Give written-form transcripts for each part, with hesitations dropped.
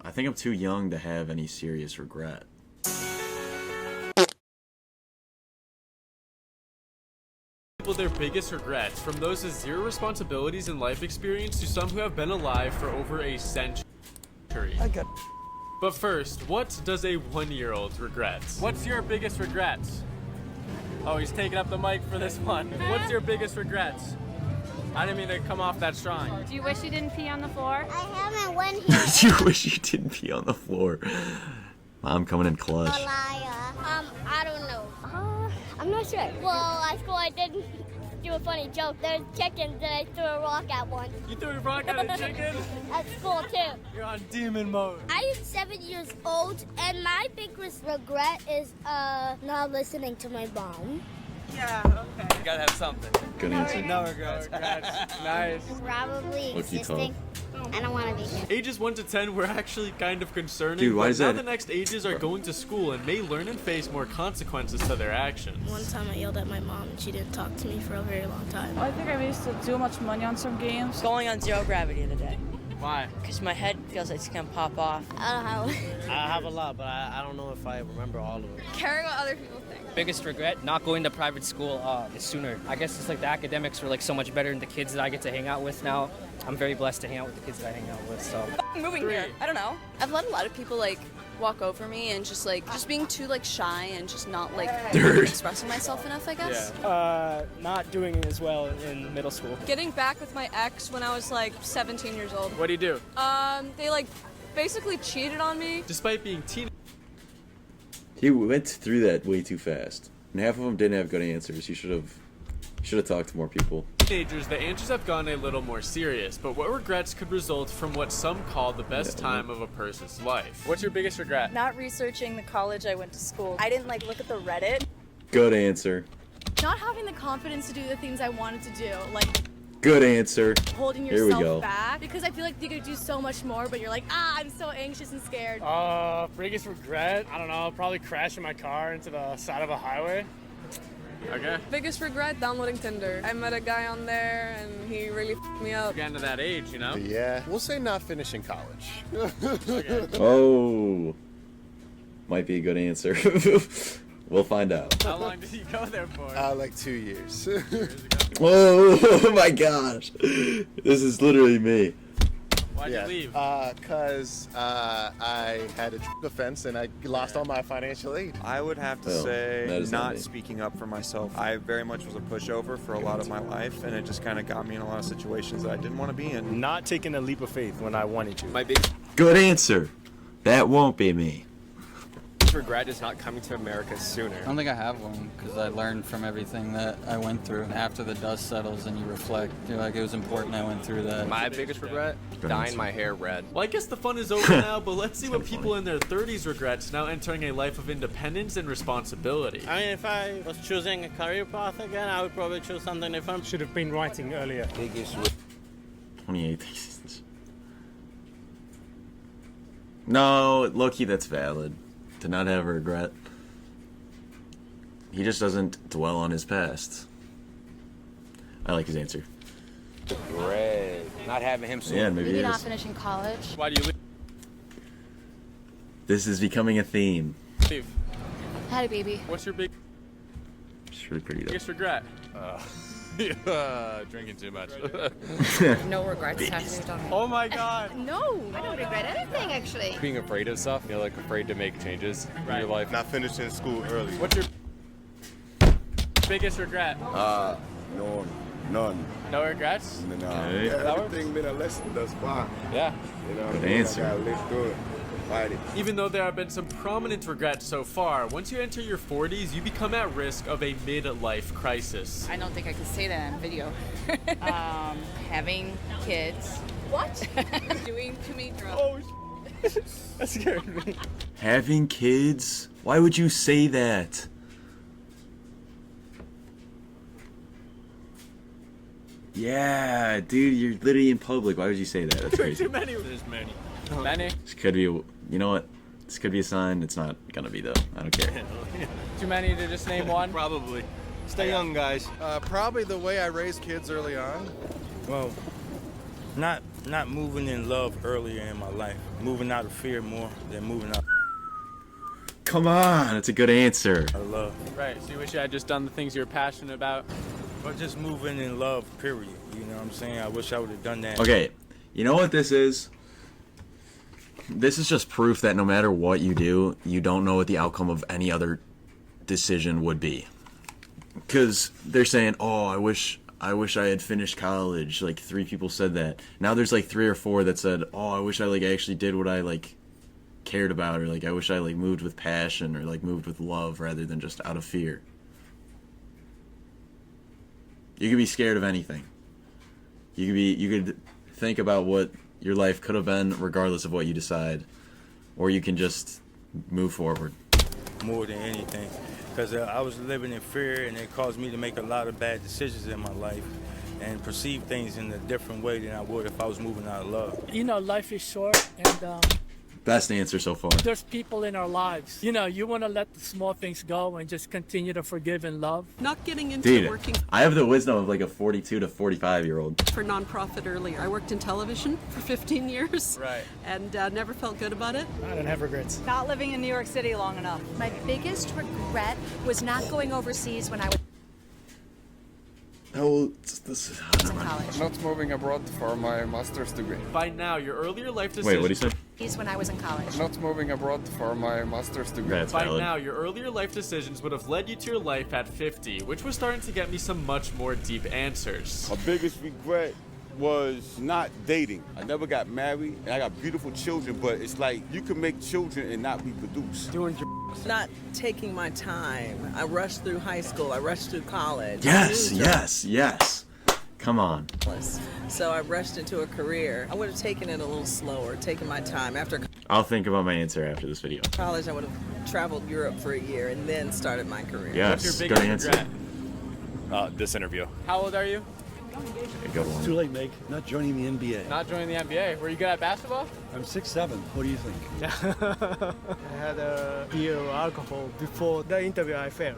I think I'm too young to have any serious regret. People their biggest regrets, from those with zero responsibilities and life experience to some who have been alive for over a century. But first, what does a 1-year-old regret? What's your biggest regrets? Oh, he's taking up the mic for this one. What's your biggest regrets? I didn't mean to come off that strong. Do you wish you didn't pee on the floor? I haven't went here. Do you wish you didn't pee on the floor? Mom coming in clutch. I don't know. I'm not sure. Well, at school I did do a funny joke. There's chickens and I threw a rock at one. You threw a rock at a chicken? At school too. You're on demon mode. I am 7 years old and my biggest regret is not listening to my mom. Yeah, okay. You gotta have something. Good answer. No regrets. Nice. Probably Look-y existing. I don't want to be here. Ages 1 to 10 were actually kind of concerning, Dude, why but is now that- the next ages are going to school and may learn and face more consequences to their actions. One time I yelled at my mom and she didn't talk to me for a very long time. I think I wasted too much money on some games. Going on zero gravity today. Why? Because my head feels like it's going to pop off. I don't know how. I have a lot, but I don't know if I remember all of them. Caring what other people think. Biggest regret, not going to private school sooner. I guess it's like the academics were like so much better than the kids that I get to hang out with now. I'm very blessed to hang out with the kids that I hang out with, so. Moving here. I don't know. I've let a lot of people like walk over me and just being too like shy and just not like expressing myself enough, I guess. Not doing as well in middle school. Getting back with my ex when I was like 17 years old. What do you do? They like basically cheated on me. Despite being teenagers, He went through that way too fast. And half of them didn't have good answers. You should have talked to more people. the answers have gone a little more serious, but what regrets could result from what some call the best time of a person's life? What's your biggest regret? Not researching the college I went to school. I didn't look at the Reddit. Good answer. Not having the confidence to do the things I wanted to do, like Good answer. holding Here we go. yourself back, because I feel like you could do so much more, but you're like, I'm so anxious and scared. Biggest regret? I don't know, probably crashing my car into the side of a highway. Okay. Biggest regret, downloading Tinder. I met a guy on there and he really f***ed me up. Getting to that age, you know? Yeah, we'll say not finishing college. Oh. Might be a good answer. We'll find out. How long did you go there for? Like 2 years. Oh my gosh. This is literally me. Why'd you leave? Cause I had a offense and I lost all my financial aid. I would have to Well, say that is not not me. speaking up for myself. I very much was a pushover for a lot of my life, and it just kind of got me in a lot of situations that I didn't want to be in. Not taking a leap of faith when I wanted to. My biggest Good answer. That won't be me. regret is not coming to America sooner. I don't think I have one because I learned from everything that I went through. After the dust settles and you reflect, you're like, it was important I went through that. My biggest regret? Dyeing answer. my hair red. Well, I guess the fun is over now, but let's see what people in their 30s regrets now entering a life of independence and responsibility. I mean, if I was choosing a career path again, I would probably choose something different. Should have been writing earlier. 28 theses. No, low-key, that's valid. To not have a regret. He just doesn't dwell on his past. I like his answer. Great. Not having him Yeah, maybe Maybe it not is. finishing college. Why do you This is becoming a theme. leave? Had a baby. What's your It's really pretty though. biggest regret? Drinking too much. No regrets tattooed on me. Oh my god! No, I don't regret anything actually. Being afraid of stuff, you know, like afraid to make changes in your life. Not finishing school early. What's your biggest regret? None. No regrets? No. Okay. Everything been a lesson thus far. Yeah. You know, Good answer. I gotta live through it. Fight it. Even though there have been some prominent regrets so far, once you enter your 40s, you become at risk of a midlife crisis. I don't think I can say that on video. Having kids. What? Doing too many drugs. Oh, that scared me. Having kids? Why would you say that? Yeah, dude, you're literally in public. Why would you say that? That's crazy. Too many. There's many. Many? This could be, you know what? This could be a sign. It's not gonna be though. I don't care. Too many to just name one? Probably. Stay young, guys. Probably the way I raised kids early on. Well, not Not moving in love earlier in my life. Moving out of fear more than moving out Come on, it's a good answer. of love. Right. So you wish you had just done the things you were passionate about. But just moving in love, period. You know what I'm saying? I wish I would have done that. Okay, you know what this is? This is just proof that no matter what you do, you don't know what the outcome of any other decision would be. Because they're saying, oh, I wish I had finished college. Like 3 people said that. Now there's like 3 or 4 that said, oh, I wish I like actually did what I like cared about, or like I wish I like moved with passion, or like moved with love rather than just out of fear. You could be scared of anything. You could think about what your life could have been regardless of what you decide, or you can just move forward. More than anything. Because I was living in fear, and it caused me to make a lot of bad decisions in my life and perceive things in a different way than I would if I was moving out of love. You know, life is short, and Best answer so far. there's people in our lives. You know, you want to let the small things go and just continue to forgive and love. Not getting into Dude, working I have the wisdom of like a 42 to 45-year-old. for nonprofit earlier. I worked in television for 15 years. Right. And never felt good about it. I don't have regrets. Not living in New York City long enough. My biggest regret was not going overseas when I was Oh, this is in college. Not moving abroad for my master's degree. By now, your earlier life decisions. Wait, what do you say? When I was in college. Not moving abroad for my master's degree. That's By valid. now, your earlier life decisions would have led you to your life at 50, which was starting to get me some much more deep answers. My biggest regret was not dating. I never got married, and I got beautiful children, but it's like you can make children and not reproduce. Not taking my time. I rushed through high school. I rushed through college. Yes, yes, yes. Come on. So I rushed into a career. I would have taken it a little slower, taken my time. After I'll think about my answer after this video. college, I would have traveled Europe for a year and then started my career. Yes, What's your good biggest answer. regret? This interview. How old are you? A good one. Too late, Meg. Not joining the NBA. Not joining the NBA. Were you good at basketball? I'm 6'7". What do you think? I had a beer or alcohol before the interview. I failed.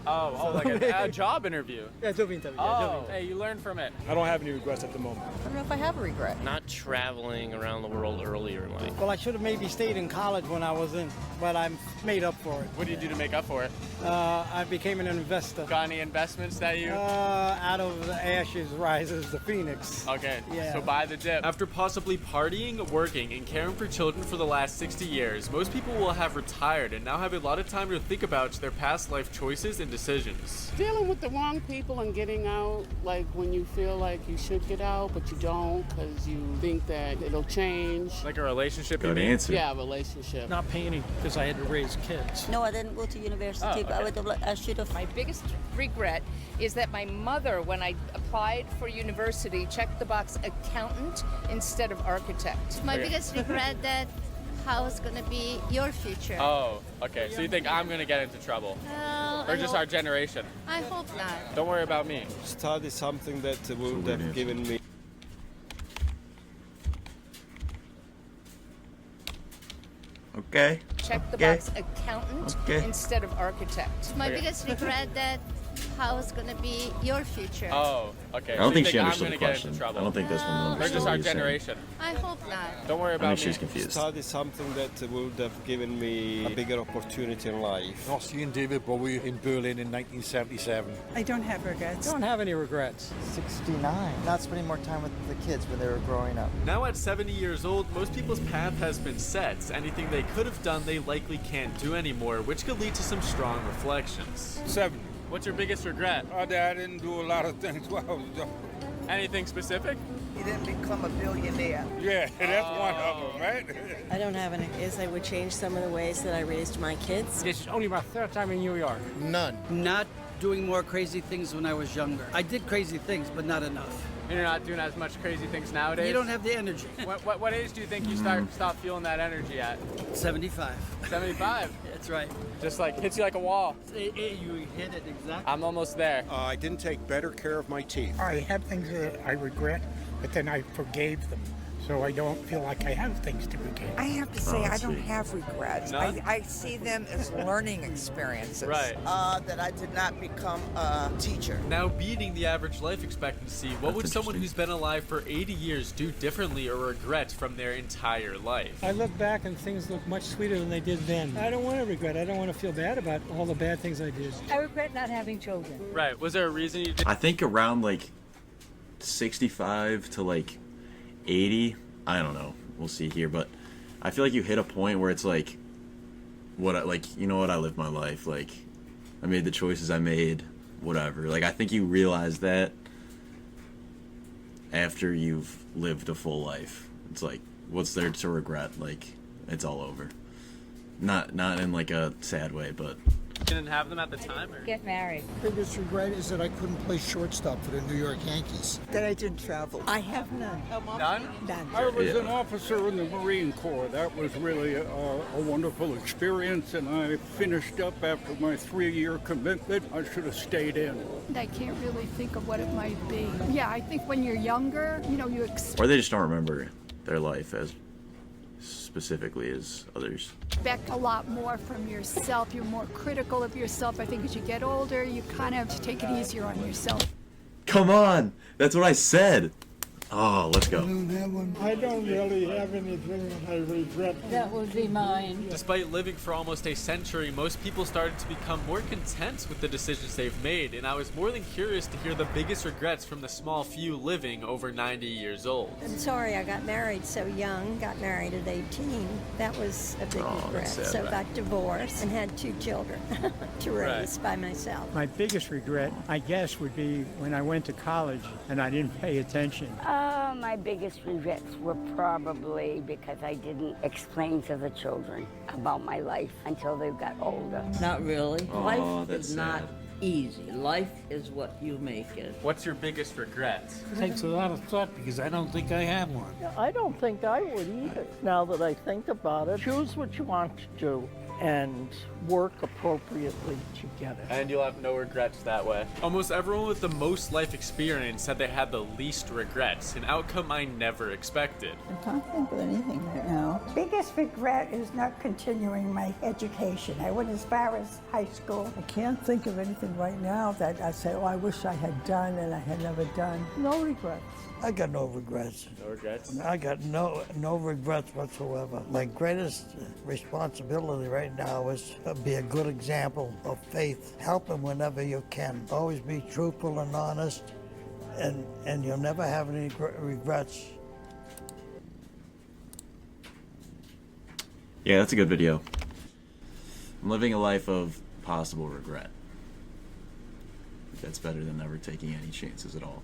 Oh, like a job interview. Yeah, job interview. Oh, hey, you learned from it. I don't have any regrets at the moment. I don't know if I have a regret. Not traveling around the world earlier in life. Well, I should have maybe stayed in college when I was in, but I'm made up for it. What did you do to make up for it? I became an investor. Got any investments that you... Out of the ashes rises the phoenix. Okay, Yeah. so buy the dip. After possibly partying, working, and caring for children for the last 60 years, most people will have retired and now have a lot of time to think about their past life choices and decisions. Dealing with the wrong people and getting out, like when you feel like you should get out, but you don't because you think that it'll change. Like a relationship, Good you mean? answer. Yeah, a relationship. Not paying because I had to raise kids. No, I didn't go to university, Oh, but I should have. My biggest regret is that my mother, when I applied for university, checked the box accountant instead of architect. My biggest regret that how it's gonna be your future. Oh, okay. So you think I'm gonna get into trouble? Well, Or just our generation? I hope not. Don't worry about me. Study something that would have given me. Okay. Check the Okay. box accountant Okay. instead of architect. My Okay. biggest regret that how it's gonna be your future. Oh, okay. I don't so think you she I'm understood gonna the get question. into I trouble? don't think this one Or understood just what our you were saying. generation? I hope not. Don't worry I about think me. she's confused. Study something that would have given me a bigger opportunity in life. Not seeing David Bowie in Berlin in 1977. I don't have regrets. Don't have any regrets. 69. Not spending more time with the kids when they were growing up. Now at 70 years old, most people's path has been set. Anything they could have done, they likely can't do anymore, which could lead to some strong reflections. 70. What's your biggest regret? I didn't do a lot of things while I was young. Anything specific? You didn't become a billionaire. Yeah, that's one of them, right? I don't have any. Is I would change some of the ways that I raised my kids. This is only my 3rd time in New York. None. Not doing more crazy things when I was younger. I did crazy things, but not enough. And you're not doing as much crazy things nowadays? You don't have the energy. What age do you think you stop feeling that energy at? 75. 75? That's right. Just like hits you like a wall. You hit it exactly. I'm almost there. I didn't take better care of my teeth. I have things that I regret, but then I forgave them. so I don't feel like I have things to regret. I have to say, I don't have regrets. None? I see them as learning experiences. Right. That I did not become a teacher. Now, beating the average life expectancy, what would someone who's been alive for 80 years do differently or regret from their entire life? I look back and things look much sweeter than they did then. I don't want to regret. I don't want to feel bad about all the bad things I did. I regret not having children. Right. Was there a reason you did? I think around like 65 to like 80, I don't know. We'll see here, but I feel like you hit a point where it's like, you know what, I lived my life. Like, I made the choices I made, whatever. Like, I think you realize that after you've lived a full life. It's like, what's there to regret? Like, it's all over. Not in like a sad way, but Didn't have them at the time? Or? Get married. Biggest regret is that I couldn't play shortstop for the New York Yankees. That I didn't travel. I have none. None? None. I was an officer in the Marine Corps. That was really a wonderful experience, and I finished up after my 3-year commitment. I should have stayed in. I can't really think of what it might be. Yeah, I think when you're younger, you know, you or they just don't remember their life as specifically as others. expect a lot more from yourself. You're more critical of yourself. I think as you get older, you kind of take it easier on yourself. Come on! That's what I said! Oh, let's go. I don't really have anything that I regret. That would be mine. Despite living for almost a century, most people started to become more content with the decisions they've made, and I was more than curious to hear the biggest regrets from the small few living over 90 years old. I'm sorry I got married so young, got married at 18. That was a big regret. sad, So right? got divorced and had 2 children to raise by myself. My biggest regret, I guess, would be when I went to college and I didn't pay attention. My biggest regrets were probably because I didn't explain to the children about my life until they got older. Not really. Oh, Life that's is not sad. easy. Life is what you make it. What's your biggest regret? It takes a lot of thought because I don't think I have one. I don't think I would either. Now that I think about it, choose what you want to do and work appropriately together. And you'll have no regrets that way. Almost everyone with the most life experience said they had the least regrets, an outcome I never expected. I can't think of anything right now. Biggest regret is not continuing my education. I went as far as high school. I can't think of anything right now that I say, oh, I wish I had done and I had never done. No regrets. I got no regrets. No regrets? I got no regrets whatsoever. My greatest responsibility right now is to be a good example of faith. Help them whenever you can. Always be truthful and honest, and you'll never have any regrets. Yeah, that's a good video. I'm living a life of possible regret. That's better than never taking any chances at all.